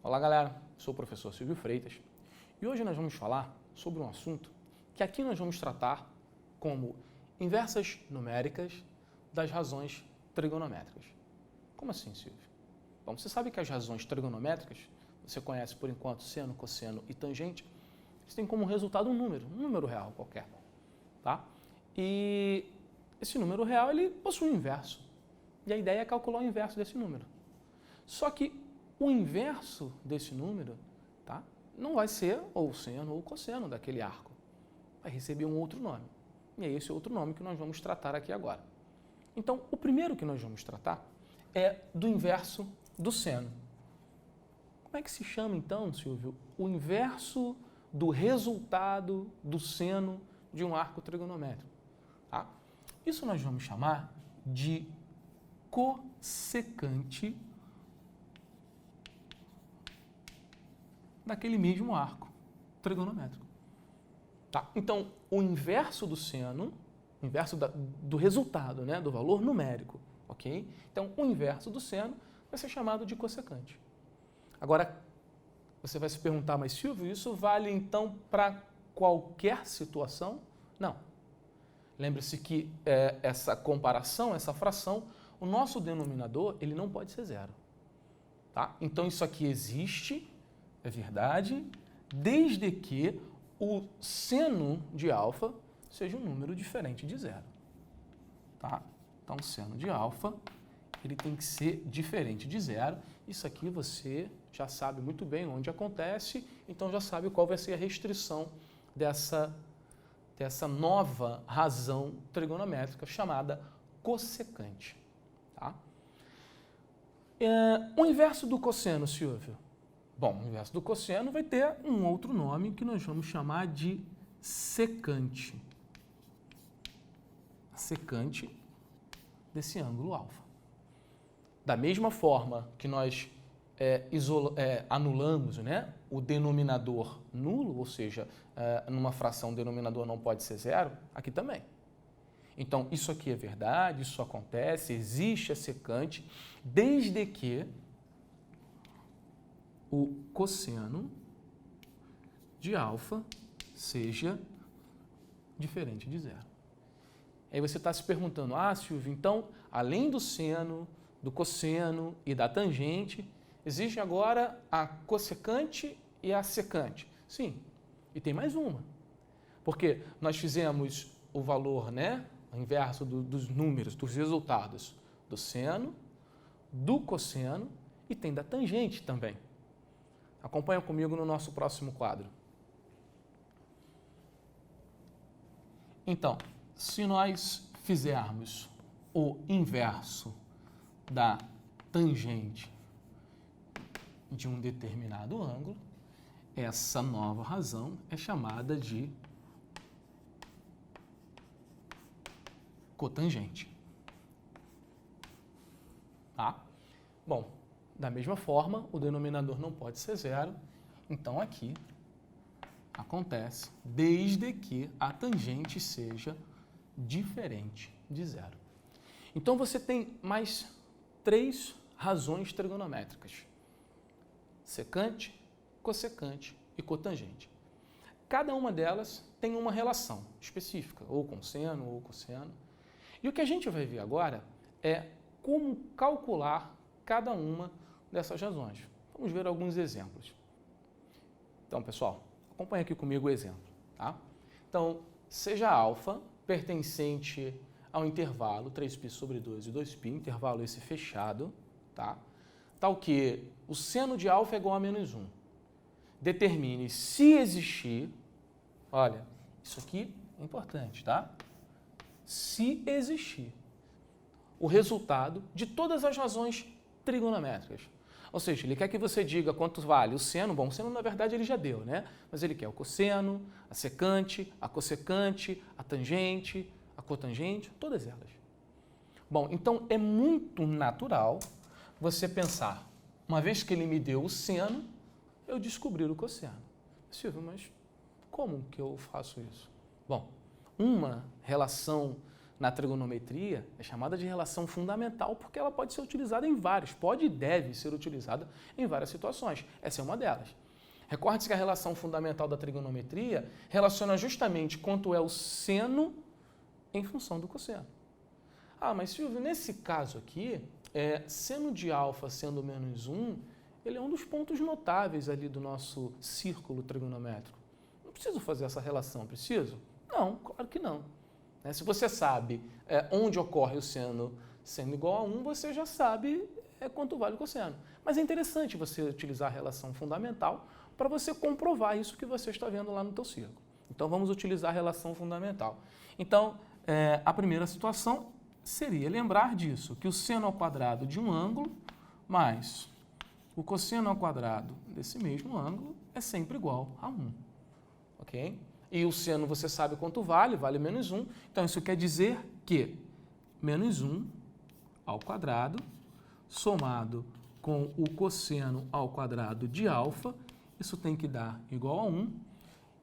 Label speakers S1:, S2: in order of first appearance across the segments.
S1: Olá galera, sou o professor Silvio Freitas e hoje nós vamos falar sobre um assunto que aqui nós vamos tratar como inversas numéricas das razões trigonométricas. Como assim, Silvio? Bom, você sabe que as razões trigonométricas, você conhece por enquanto seno, cosseno e tangente, eles têm como resultado um número real qualquer, tá? E esse número real, ele possui um inverso. E a ideia é calcular o inverso desse número. Só que o inverso desse número, tá, não vai ser ou o seno ou o cosseno daquele arco. Vai receber um outro nome. E é esse outro nome que nós vamos tratar aqui agora. Então, o primeiro que nós vamos tratar é do inverso do seno. Como é que se chama, então, Silvio, o inverso do resultado do seno de um arco trigonométrico? Tá? Isso nós vamos chamar de cossecante daquele mesmo arco trigonométrico. Tá? Então, o inverso do seno, o inverso do resultado, né, do valor numérico, ok? Então, o inverso do seno vai ser chamado de cossecante. Agora, você vai se perguntar, mas Silvio, isso vale então para qualquer situação? Não. Lembre-se que essa comparação, essa fração, o nosso denominador, ele não pode ser zero. Tá? Então, isso aqui existe, é verdade, desde que o seno de alfa seja um número diferente de zero. Tá? Então, o seno de alfa, ele tem que ser diferente de zero. Isso aqui você já sabe muito bem onde acontece, então já sabe qual vai ser a restrição dessa nova razão trigonométrica chamada cossecante. Tá? O inverso do cosseno, Silvio? Bom, o inverso do cosseno vai ter um outro nome que nós vamos chamar de secante. A secante desse ângulo alfa. Da mesma forma que nós anulamos, né, o denominador nulo, ou seja, numa fração o denominador não pode ser zero, aqui também. Então, isso aqui é verdade, isso acontece, existe a secante, desde que o cosseno de alfa seja diferente de zero. Aí você está se perguntando, Silvio, então, além do seno, do cosseno e da tangente, existe agora a cossecante e a secante. Sim, e tem mais uma. Porque nós fizemos o valor, né, o inverso dos números, dos resultados do seno, do cosseno e tem da tangente também. Acompanha comigo no nosso próximo quadro. Então, se nós fizermos o inverso da tangente de um determinado ângulo, essa nova razão é chamada de cotangente. Tá? Bom, da mesma forma, o denominador não pode ser zero, então aqui acontece desde que a tangente seja diferente de zero. Então você tem mais 3 razões trigonométricas: secante, cossecante e cotangente. Cada uma delas tem uma relação específica, ou com seno ou cosseno. E o que a gente vai ver agora é como calcular cada uma dessas razões. Vamos ver alguns exemplos. Então, pessoal, acompanhe aqui comigo o exemplo. Tá? Então, seja alfa pertencente ao intervalo 3π sobre 2 e 2π, intervalo esse fechado, tá? Tal que o seno de alfa é igual a menos 1. Determine se existir, olha, isso aqui é importante, tá? Se existir o resultado de todas as razões trigonométricas. Ou seja, ele quer que você diga quanto vale o seno. Bom, o seno, na verdade, ele já deu, né? Mas ele quer o cosseno, a secante, a cossecante, a tangente, a cotangente, todas elas. Bom, então é muito natural você pensar, uma vez que ele me deu o seno, eu descobrir o cosseno. Silvio, mas como que eu faço isso? Bom, uma relação na trigonometria é chamada de relação fundamental porque ela pode ser utilizada em vários, pode e deve ser utilizada em várias situações. Essa é uma delas. Recorde-se que a relação fundamental da trigonometria relaciona justamente quanto é o seno em função do cosseno. Ah, mas Silvio, nesse caso aqui, seno de alfa sendo menos 1, ele é um dos pontos notáveis ali do nosso círculo trigonométrico. Não preciso fazer essa relação, preciso? Não, claro que não. Se você sabe onde ocorre o seno sendo igual a 1, você já sabe quanto vale o cosseno. Mas é interessante você utilizar a relação fundamental para você comprovar isso que você está vendo lá no teu círculo. Então, vamos utilizar a relação fundamental. Então, a primeira situação seria lembrar disso, que o seno ao quadrado de um ângulo mais o cosseno ao quadrado desse mesmo ângulo é sempre igual a 1. Ok? E o seno você sabe quanto vale, vale menos 1. Então, isso quer dizer que menos 1 ao quadrado somado com o cosseno ao quadrado de alfa, isso tem que dar igual a 1.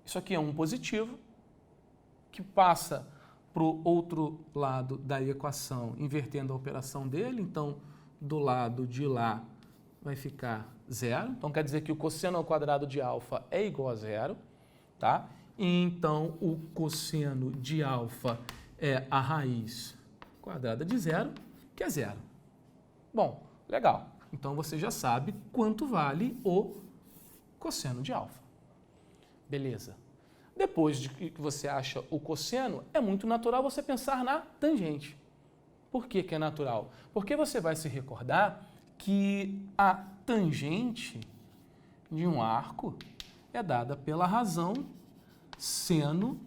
S1: Isso aqui é um positivo, que passa para o outro lado da equação, invertendo a operação dele. Então, do lado de lá vai ficar 0. Então, quer dizer que o cosseno ao quadrado de alfa é igual a 0, tá? Então, o cosseno de alfa é a raiz quadrada de 0, que é 0. Bom, legal. Então, você já sabe quanto vale o cosseno de alfa. Beleza. Depois de que você acha o cosseno, é muito natural você pensar na tangente. Por que que é natural? Porque você vai se recordar que a tangente de um arco é dada pela razão seno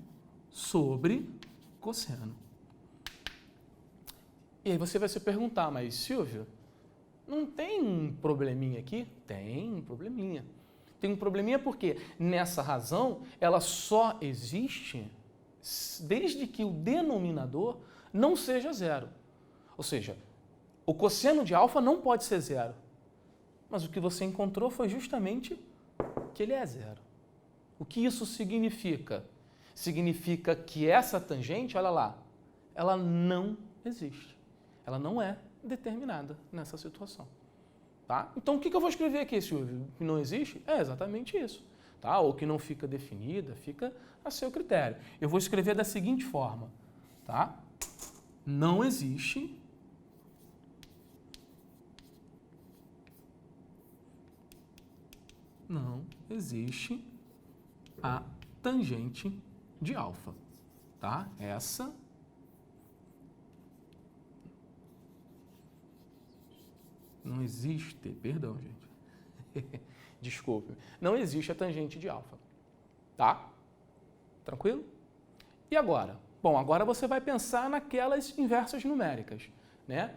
S1: sobre cosseno. E aí você vai se perguntar, mas Silvio, não tem um probleminha aqui? Tem um probleminha. Tem um probleminha porque nessa razão ela só existe desde que o denominador não seja 0. Ou seja, o cosseno de alfa não pode ser 0. Mas o que você encontrou foi justamente que ele é 0. O que isso significa? Significa que essa tangente, olha lá, ela não existe. Ela não é determinada nessa situação. Tá? Então, o que eu vou escrever aqui, Silvio? Que não existe? É exatamente isso. Tá? Ou que não fica definida, fica a seu critério. Eu vou escrever da seguinte forma. Tá? Não existe a tangente de alfa. Tá? Essa não existe, perdão, gente. Desculpe. Não existe a tangente de alfa. Tá? Tranquilo? E agora? Bom, agora você vai pensar naquelas inversas numéricas, né?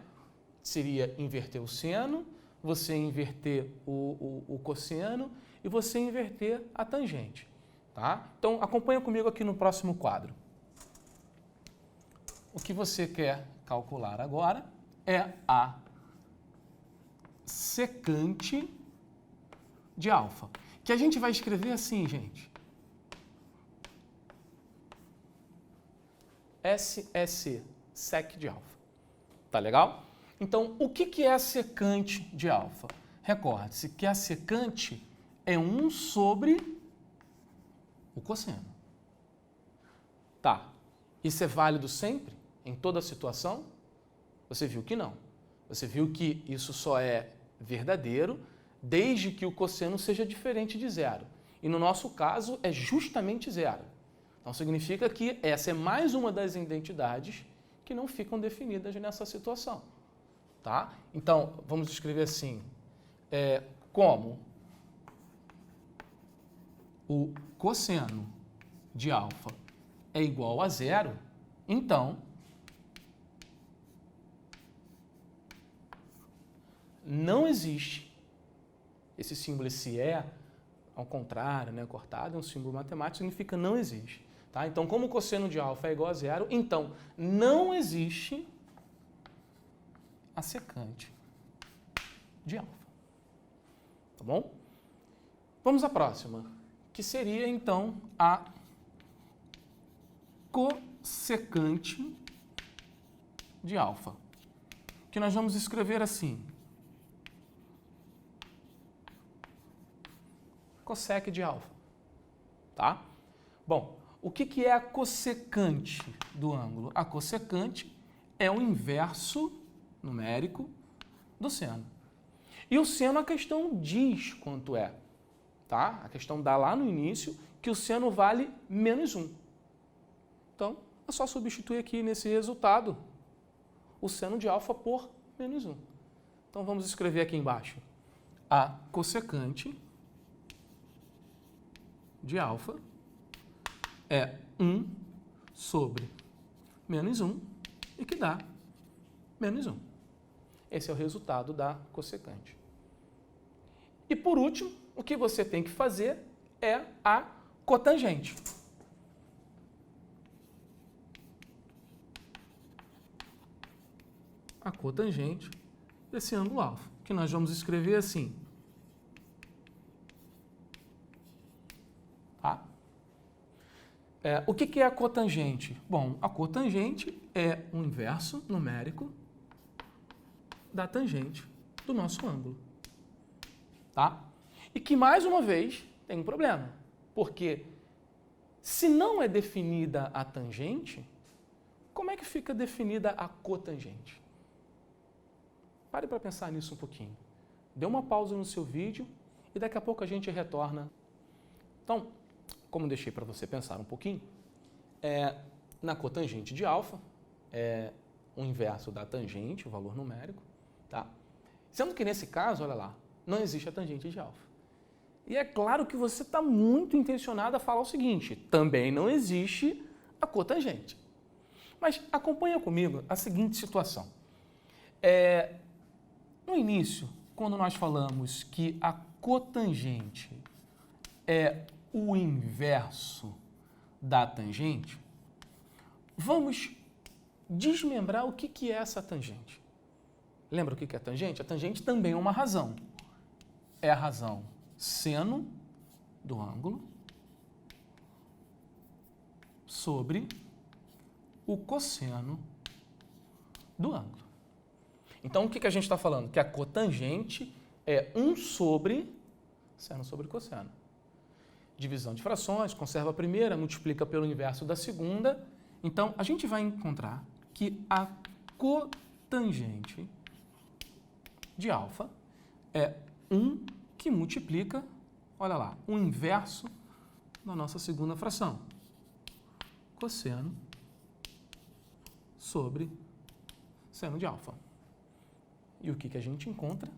S1: Seria inverter o seno, você inverter o cosseno e você inverter a tangente, tá? Então, acompanha comigo aqui no próximo quadro. O que você quer calcular agora é a secante de alfa, que a gente vai escrever assim, gente. SEC, sec de alfa. Tá legal? Então, o que é a secante de alfa? Recorde-se que a secante é 1 sobre o cosseno. Tá. Isso é válido sempre? Em toda situação? Você viu que não. Você viu que isso só é verdadeiro desde que o cosseno seja diferente de 0. E no nosso caso é justamente 0. Então significa que essa é mais uma das identidades que não ficam definidas nessa situação. Tá? Então, vamos escrever assim, como o cosseno de alfa é igual a 0, então não existe esse símbolo, esse ao contrário, né, cortado, é um símbolo matemático, significa não existe. Tá? Então, como o cosseno de alfa é igual a 0, então não existe a secante de alfa. Tá bom? Vamos à próxima, que seria, então, a cossecante de alfa, que nós vamos escrever assim. Cossec de alfa, tá? Bom, o que é a cossecante do ângulo? A cossecante é o inverso numérico do seno. E o seno a questão diz quanto é, tá? A questão dá lá no início que o seno vale -1. Então, é só substituir aqui nesse resultado o seno de alfa por -1. Então, vamos escrever aqui embaixo. A cossecante de alfa é 1 sobre -1 e que dá -1. Esse é o resultado da cossecante. E por último, o que você tem que fazer é a cotangente. A cotangente desse ângulo alfa, que nós vamos escrever assim. Tá? O que é a cotangente? Bom, a cotangente é o inverso numérico da tangente do nosso ângulo. Tá? E que, mais uma vez, tem um problema. Porque se não é definida a tangente, como é que fica definida a cotangente? Pare para pensar nisso um pouquinho. Dê uma pausa no seu vídeo e daqui a pouco a gente retorna. Então, como deixei para você pensar um pouquinho, na cotangente de alfa, é o inverso da tangente, o valor numérico, tá? Sendo que nesse caso, olha lá, não existe a tangente de alfa. E é claro que você está muito intencionado a falar o seguinte, também não existe a cotangente. Mas acompanha comigo a seguinte situação. No início, quando nós falamos que a cotangente é o inverso da tangente, vamos desmembrar o que é essa tangente. Lembra o que é a tangente? A tangente também é uma razão. É a razão seno do ângulo sobre o cosseno do ângulo. Então, o que a gente está falando? Que a cotangente é 1 sobre seno sobre cosseno. Divisão de frações, conserva a primeira, multiplica pelo inverso da segunda. Então, a gente vai encontrar que a cotangente de alfa é 1 que multiplica, olha lá, o inverso da nossa segunda fração. Cosseno sobre seno de alfa. E o que a gente encontra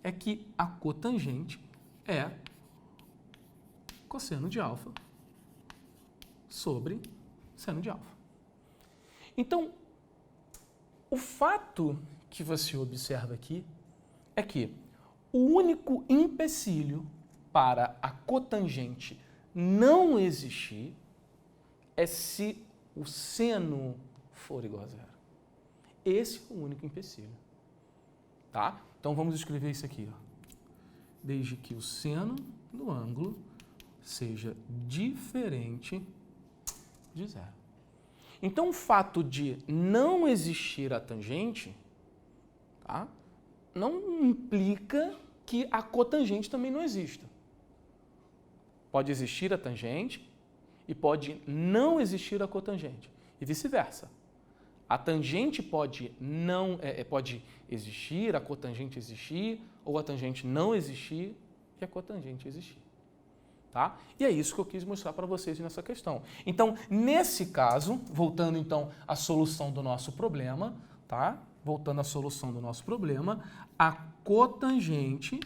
S1: é que a cotangente é cosseno de alfa sobre seno de alfa. Então, o fato que você observa aqui é que o único empecilho para a cotangente não existir é se o seno for igual a zero. Esse é o único empecilho. Tá? Então, vamos escrever isso aqui. Ó. Desde que o seno do ângulo seja diferente de zero. Então, o fato de não existir a tangente, tá, não implica que a cotangente também não exista. Pode existir a tangente e pode não existir a cotangente, e vice-versa. A tangente pode existir, a cotangente existir, ou a tangente não existir e a cotangente existir. Tá? E é isso que eu quis mostrar para vocês nessa questão. Então, nesse caso, voltando então à solução do nosso problema, tá? Voltando à solução do nosso problema, a cotangente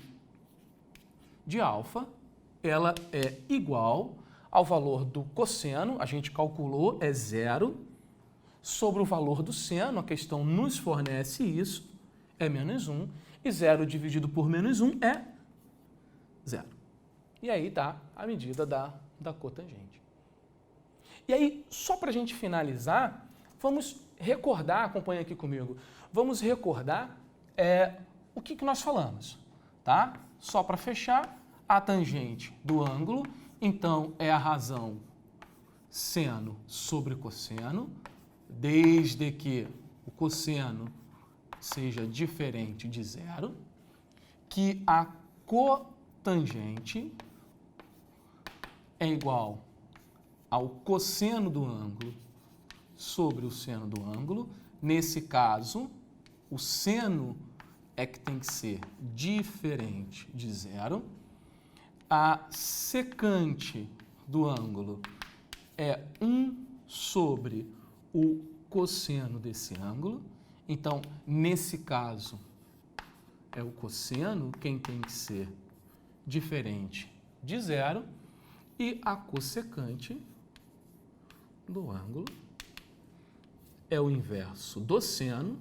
S1: de alfa, ela é igual ao valor do cosseno, a gente calculou, é 0, sobre o valor do seno, a questão nos fornece isso, é -1, e 0 dividido por -1 é 0. E aí dá a medida da cotangente. E aí, só para a gente finalizar, vamos recordar, acompanha aqui comigo, vamos recordar o que nós falamos, tá? Só para fechar, a tangente do ângulo, então é a razão seno sobre cosseno, desde que o cosseno seja diferente de zero, que a cotangente é igual ao cosseno do ângulo sobre o seno do ângulo. Nesse caso, o seno é que tem que ser diferente de zero. A secante do ângulo é 1 sobre o cosseno desse ângulo. Então, nesse caso, é o cosseno quem tem que ser diferente de zero. E a cossecante do ângulo é o inverso do seno.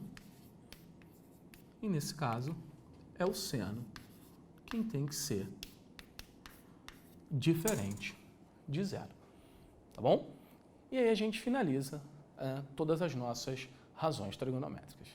S1: E, nesse caso, é o seno quem tem que ser diferente de zero. Tá bom? E aí a gente finaliza todas as nossas razões trigonométricas.